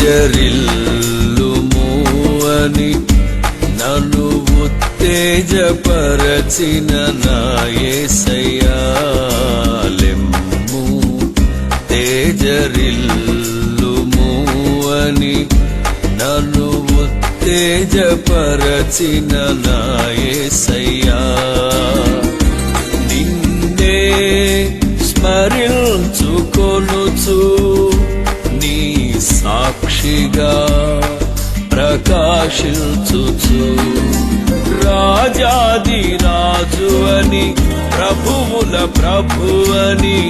తేజరిల్లుము అని నన్ను ఉత్తేజపరచిన నా యేసయ్యా లెమ్ము. తేజరిల్లుము అని నన్ను ఉత్తేజపరచిన నా యేసయ్యా నిన్నే స్మరించుకొనుచు నీ సాక్షిగా ప్రకాశించుచు రాజాది రాజు అని ప్రభువుల ప్రభువని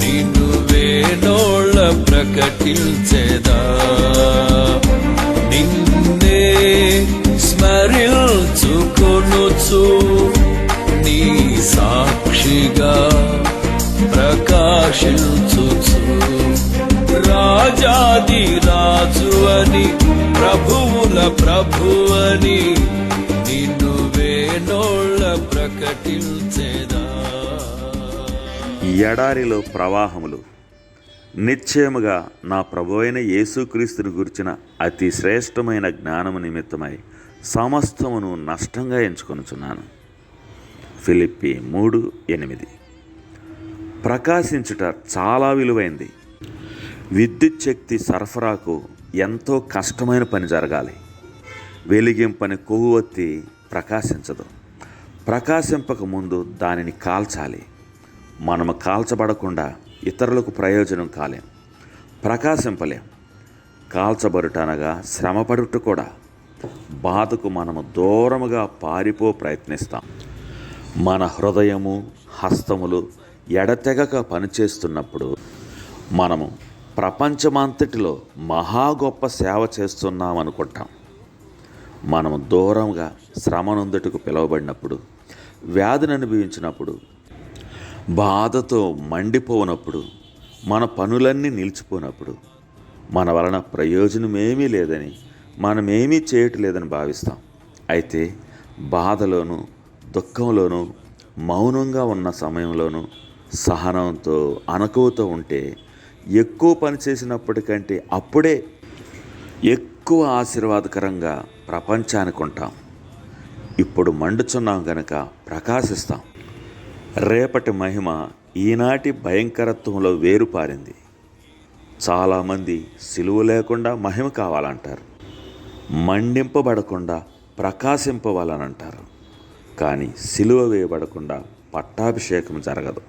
నిన్ను వేణోళ్ళ ప్రకటించెదా. నిన్నే స్మరించుకొనుచు నీ సాక్షిగా ప్రకాశించుచు రాజాది రాజు అని ప్రభువుల ప్రభువని నిన్ను వేణోళ్ళ ప్రకటించెదా. ఎడారిలో ప్రవాహములు. నిశ్చయముగా నా ప్రభువైన యేసుక్రీస్తుని గురించిన అతి శ్రేష్టమైన జ్ఞానము నిమిత్తమై సమస్తమును నష్టంగా ఎంచుకొనుచున్నాను. ఫిలిప్పీ 3:8. ప్రకాశించుట చాలా విలువైంది. విద్యుత్ శక్తి సరఫరాకు ఎంతో కష్టమైన పని జరగాలి. వెలిగింపని కొవ్వొత్తి ప్రకాశించదు. ప్రకాశింపక ముందు దానిని కాల్చాలి. మనము కాల్చబడకుండా ఇతరులకు ప్రయోజనం కాలేం, ప్రకాశింపలేం. కాల్చబడుటనగా శ్రమపడుట కూడా. బాధకు మనము దూరముగా ప్రయత్నిస్తాం. మన హృదయము హస్తములు ఎడతెగక పనిచేస్తున్నప్పుడు మనము ప్రపంచమంతటిలో మహా గొప్ప సేవ చేస్తున్నామనుకుంటాం. మనము దూరంగా శ్రమనొందుటకు పిలువబడినప్పుడు, వ్యాధిని అనుభవించినప్పుడు, బాధతో మండిపోనప్పుడు, మన పనులన్నీ నిలిచిపోయినప్పుడు, మన వలన ప్రయోజనమేమీ లేదని, మనమేమీ చేయట్లేదని భావిస్తాం. అయితే బాధలోనూ దుఃఖంలోనూ మౌనంగా ఉన్న సమయంలోనూ సహనంతో అణకువతో ఉంటే ఎక్కువ పని చేసినప్పటికంటే అప్పుడే ఎక్కువ ఆశీర్వాదకరంగా ప్రపంచానికి ఉంటాం. ఇప్పుడు మండుచున్నాం గనక ప్రకాశిస్తాం. రేపటి మహిమ ఈనాటి భయంకరత్వంలో వేరుపారింది. చాలామంది సిలువ లేకుండా మహిమ కావాలంటారు, మండింపబడకుండా ప్రకాశింపవాలనంటారు. కానీ సిలువ వేయబడకుండా పట్టాభిషేకం జరగదు.